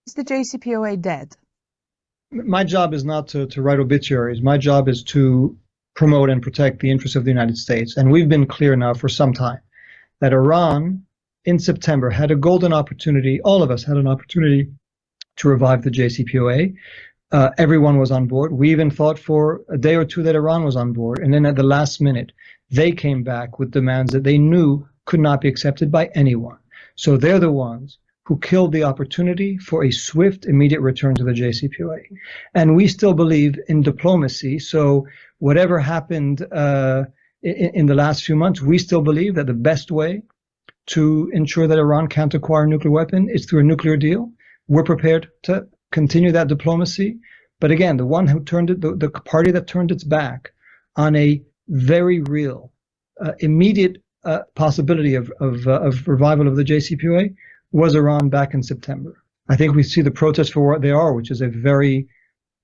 Is the JCPOA dead? My job is not to write obituaries. My job is to promote and protect the interests of the United States. And we've been clear now for some time that Iran in September had a golden opportunity. All of us had an opportunity to revive the JCPOA. Everyone was on board. We even thought for a day or two that Iran was on board. And then at the last minute, they came back with demands that they knew could not be accepted by anyone. So they're the ones who killed the opportunity for a swift, immediate return to the JCPOA. And we still believe in diplomacy. So whatever happened in the last few months, we still believe that the best way to ensure that Iran can't acquire a nuclear weapon is through a nuclear deal. We're prepared to continue that diplomacy. But again, the one who turned it, the party that turned its back on a very real, immediate possibility of revival of the JCPOA was Iran back in September. I think we see the protests for what they are, which is a very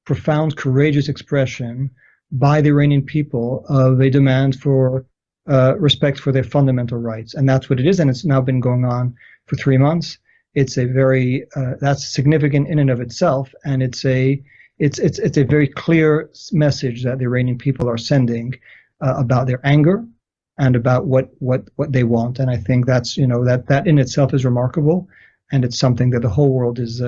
profound, courageous expression by the Iranian people of a demand for respect for their fundamental rights. And that's what it is. And it's now been going on for 3 months. It's a very, that's significant in and of itself. And it's a very clear message that the Iranian people are sending about their anger and about what they want. And I think that's, that in itself is remarkable. And it's something that the whole world is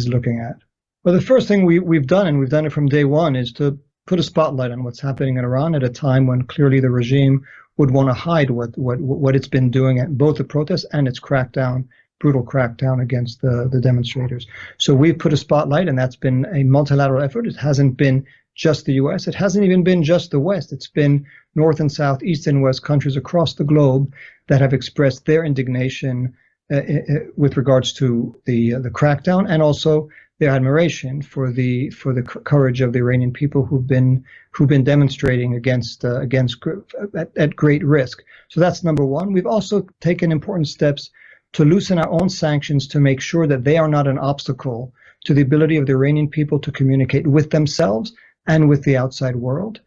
looking at. Well, the first thing we've done, and we've done it from day one, is to put a spotlight on what's happening in Iran at a time when clearly the regime would want to hide what it's been doing at both the protests and its brutal crackdown against the demonstrators. So we've put a spotlight, and that's been a multilateral effort. It hasn't been just the US. It hasn't even been just the West. It's been North and South, East and West countries across the globe that have expressed their indignation with regards to the crackdown, and also their admiration for the courage of the Iranian people who've been demonstrating at great risk. So that's number one. We've also taken important steps to loosen our own sanctions to make sure that they are not an obstacle to the ability of the Iranian people to communicate with themselves and with the outside world.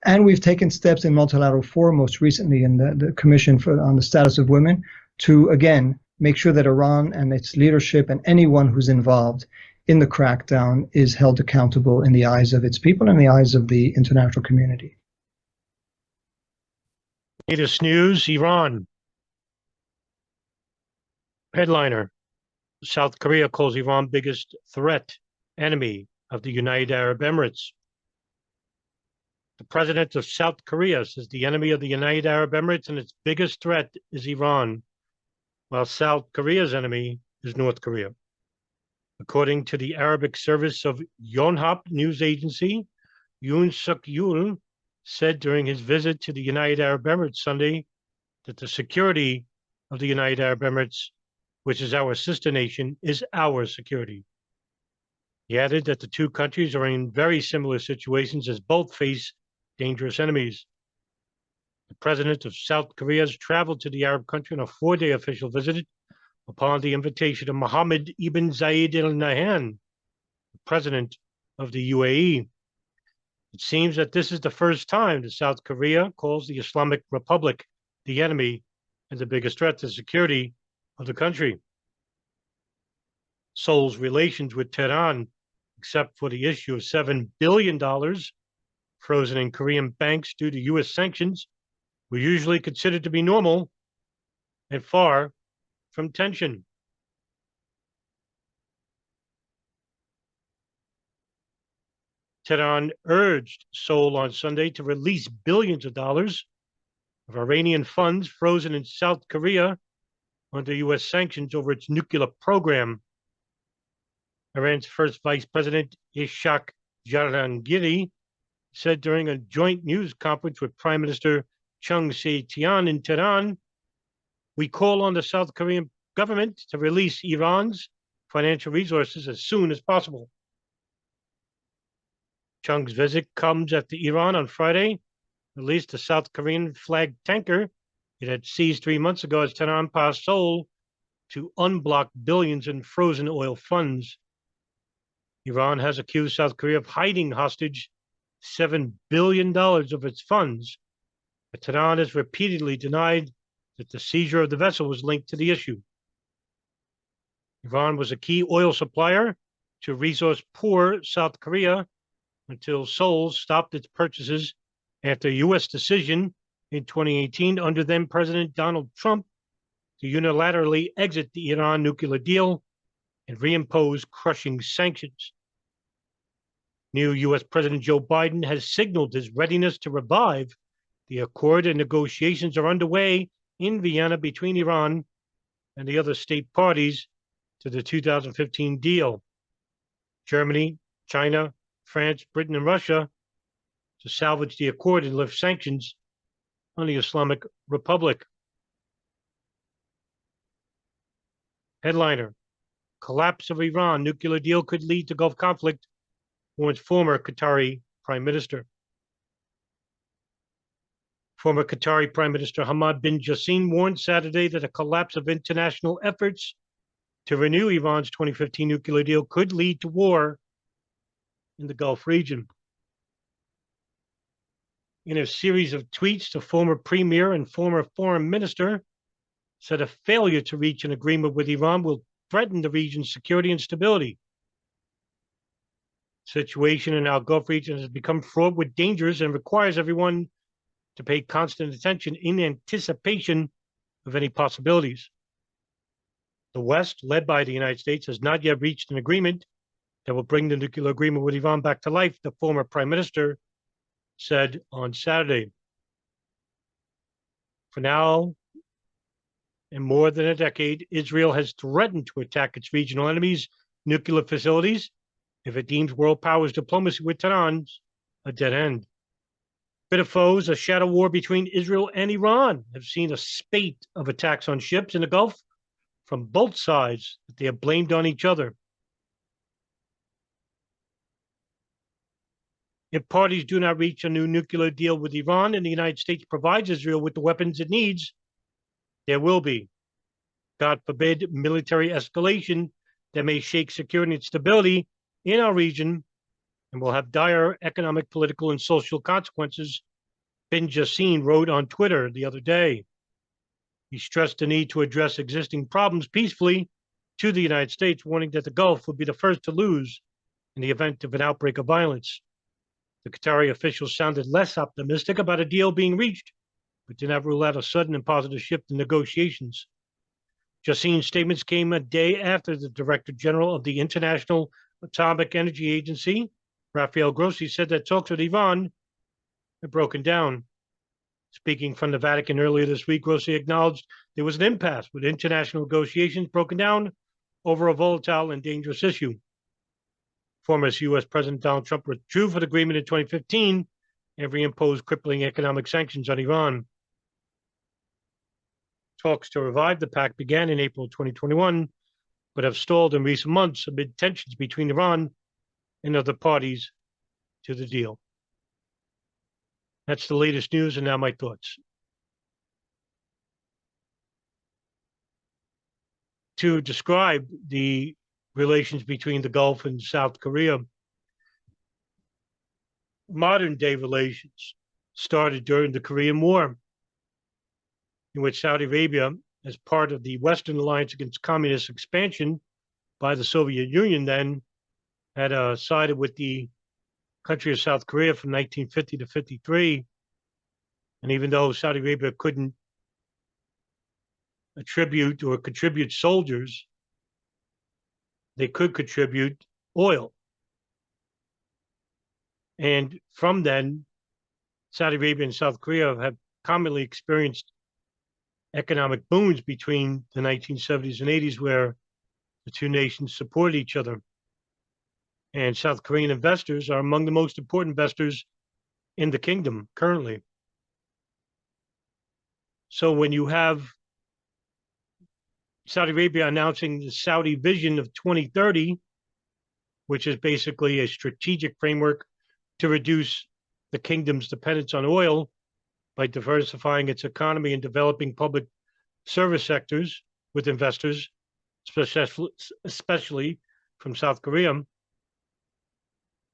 And we've taken steps in multilateral forum, most recently in the Commission on the Status of Women, to again make sure that Iran and its leadership and anyone who's involved in the crackdown is held accountable in the eyes of its people and in the eyes of the international community. Latest news, Iran. Headliner: South Korea calls Iran biggest threat, enemy of the United Arab Emirates. The president of South Korea says the enemy of the United Arab Emirates and its biggest threat is Iran, while South Korea's enemy is North Korea. According to the Arabic service of Yonhap news agency, Yoon Suk-yeol said during his visit to the United Arab Emirates Sunday that the security of the United Arab Emirates, which is our sister nation, is our security. He added that the two countries are in very similar situations as both face dangerous enemies. The president of South Korea has traveled to the Arab country on a 4-day official visit upon the invitation of Mohammed ibn Zayed Al Nahyan, the president of the UAE. It seems that this is the first time that South Korea calls the Islamic Republic the enemy and the biggest threat to security of the country. Seoul's relations with Tehran, except for the issue of $7 billion frozen in Korean banks due to U.S. sanctions, were usually considered to be normal and far from tension. Tehran urged Seoul on Sunday to release billions of dollars of Iranian funds frozen in South Korea under U.S. sanctions over its nuclear program. Iran's first vice president, Ishaq Jarangiri, said during a joint news conference with Prime Minister Chung Se-tian in Tehran, "We call on the South Korean government to release Iran's financial resources as soon as possible." Chung's visit comes after Iran on Friday released the South Korean flagged tanker it had seized 3 months ago as Tehran passed Seoul to unblock billions in frozen oil funds. Iran has accused South Korea of hiding hostage $7 billion of its funds, but Tehran has repeatedly denied that the seizure of the vessel was linked to the issue. Iran was a key oil supplier to resource-poor South Korea until Seoul stopped its purchases after a U.S. decision in 2018 under then-President Donald Trump to unilaterally exit the Iran nuclear deal and reimpose crushing sanctions. New U.S. President Joe Biden has signaled his readiness to revive the accord, and negotiations are underway in Vienna between Iran and the other state parties to the 2015 deal. Germany, China, France, Britain, and Russia to salvage the accord and lift sanctions on the Islamic Republic. Headliner: Collapse of Iran nuclear deal could lead to Gulf conflict, warns former Qatari Prime Minister. Former Qatari Prime Minister Hamad bin Jassim warned Saturday that a collapse of international efforts to renew Iran's 2015 nuclear deal could lead to war in the Gulf region. In a series of tweets, the former premier and former foreign minister said a failure to reach an agreement with Iran will threaten the region's security and stability. The situation in our Gulf region has become fraught with dangers and requires everyone to pay constant attention in anticipation of any possibilities. The West, led by the United States, has not yet reached an agreement that will bring the nuclear agreement with Iran back to life, the former prime minister said on Saturday. For now, in more than a decade, Israel has threatened to attack its regional enemies' nuclear facilities if it deems world powers' diplomacy with Tehran a dead end. Bitter foes, a shadow war between Israel and Iran, have seen a spate of attacks on ships in the Gulf from both sides that they have blamed on each other. If parties do not reach a new nuclear deal with Iran and the United States provides Israel with the weapons it needs, there will be, God forbid, military escalation that may shake security and stability in our region and will have dire economic, political, and social consequences, bin Jassim wrote on Twitter the other day. He stressed the need to address existing problems peacefully to the United States, warning that the Gulf would be the first to lose in the event of an outbreak of violence. The Qatari officials sounded less optimistic about a deal being reached, but did not rule out a sudden and positive shift in negotiations. Jassim's statements came a day after the Director General of the International Atomic Energy Agency, Rafael Grossi, said that talks with Iran had broken down. Speaking from the Vatican earlier this week, Grossi acknowledged there was an impasse with international negotiations broken down over a volatile and dangerous issue. Former U.S. President Donald Trump withdrew from the agreement in 2015 and reimposed crippling economic sanctions on Iran. Talks to revive the pact began in April 2021, but have stalled in recent months amid tensions between Iran and other parties to the deal. That's the latest news, and now my thoughts. To describe the relations between the Gulf and South Korea, modern-day relations started during the Korean War, in which Saudi Arabia, as part of the Western alliance against communist expansion by the Soviet Union, then had sided with the country of South Korea from 1950 to 53. And even though Saudi Arabia couldn't attribute or contribute soldiers, they could contribute oil. And from then, Saudi Arabia and South Korea have commonly experienced economic booms between the 1970s and 80s, where the two nations support each other. And South Korean investors are among the most important investors in the kingdom currently. So when you have Saudi Arabia announcing the Saudi Vision of 2030, which is basically a strategic framework to reduce the kingdom's dependence on oil by diversifying its economy and developing public service sectors with investors, especially from South Korea,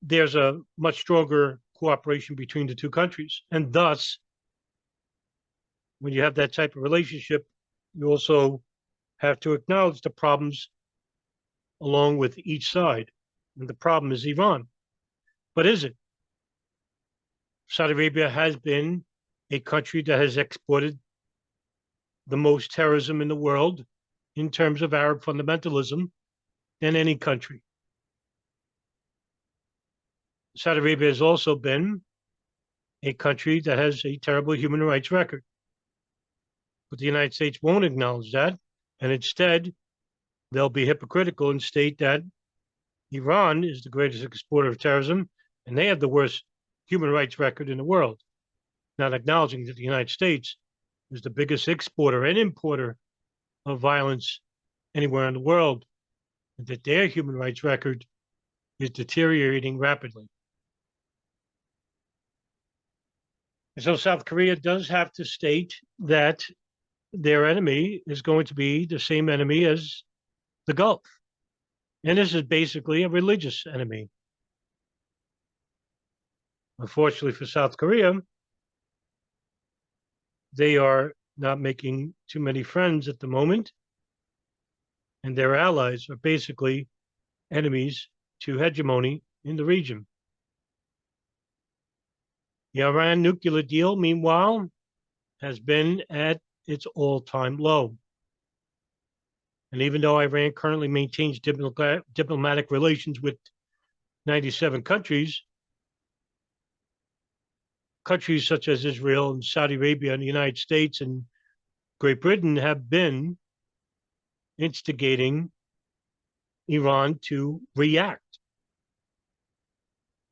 there's a much stronger cooperation between the two countries. And thus, when you have that type of relationship, you also have to acknowledge the problems along with each side. And the problem is Iran. But is it? Saudi Arabia has been a country that has exported the most terrorism in the world in terms of Arab fundamentalism than any country. Saudi Arabia has also been a country that has a terrible human rights record. But the United States won't acknowledge that. And instead, they'll be hypocritical and state that Iran is the greatest exporter of terrorism and they have the worst human rights record in the world, not acknowledging that the United States is the biggest exporter and importer of violence anywhere in the world, and that their human rights record is deteriorating rapidly. And so South Korea does have to state that their enemy is going to be the same enemy as the Gulf. And this is basically a religious enemy. Unfortunately for South Korea, they are not making too many friends at the moment. And their allies are basically enemies to hegemony in the region. The Iran nuclear deal, meanwhile, has been at its all-time low. And even though Iran currently maintains diplomatic relations with 97 countries, countries such as Israel and Saudi Arabia and the United States and Great Britain have been instigating Iran to react.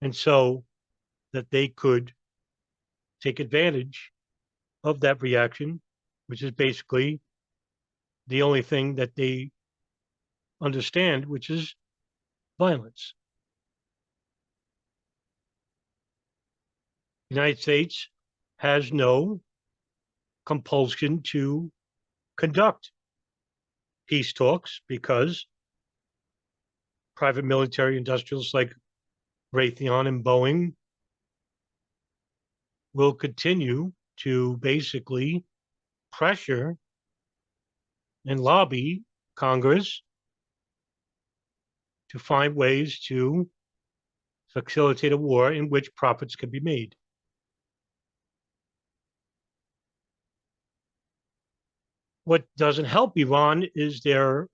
And so that they could take advantage of that reaction, which is basically the only thing that they understand, which is violence. The United States has no compulsion to conduct peace talks because private military industrials like Raytheon and Boeing will continue to basically pressure and lobby Congress to find ways to facilitate a war in which profits can be made. What doesn't help Iran is their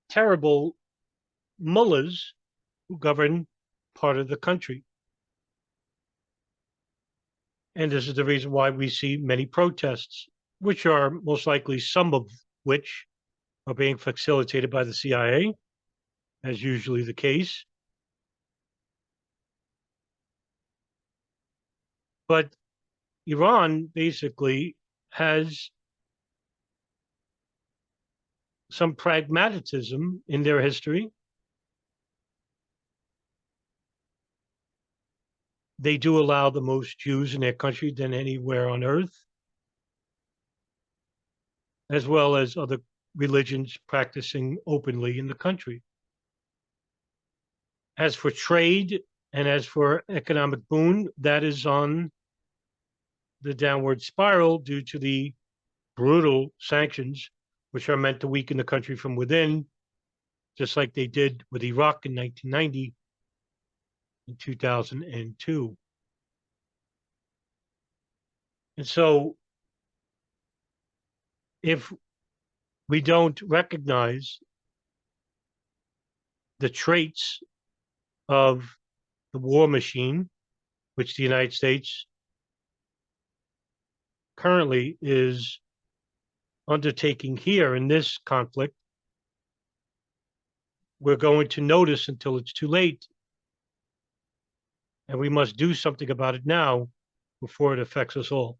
terrible mullahs who govern part of the country. And this is the reason why we see many protests, which are most likely some of which are being facilitated by the CIA, as usually the case. But Iran basically has some pragmatism in their history. They do allow the most Jews in their country than anywhere on earth, as well as other religions practicing openly in the country. As for trade and as for economic boom, that is on the downward spiral due to the brutal sanctions, which are meant to weaken the country from within, just like they did with Iraq in 1990 and 2002. And so if we don't recognize the traits of the war machine, which the United States currently is undertaking here in this conflict, we're going to notice until it's too late. And we must do something about it now before it affects us all.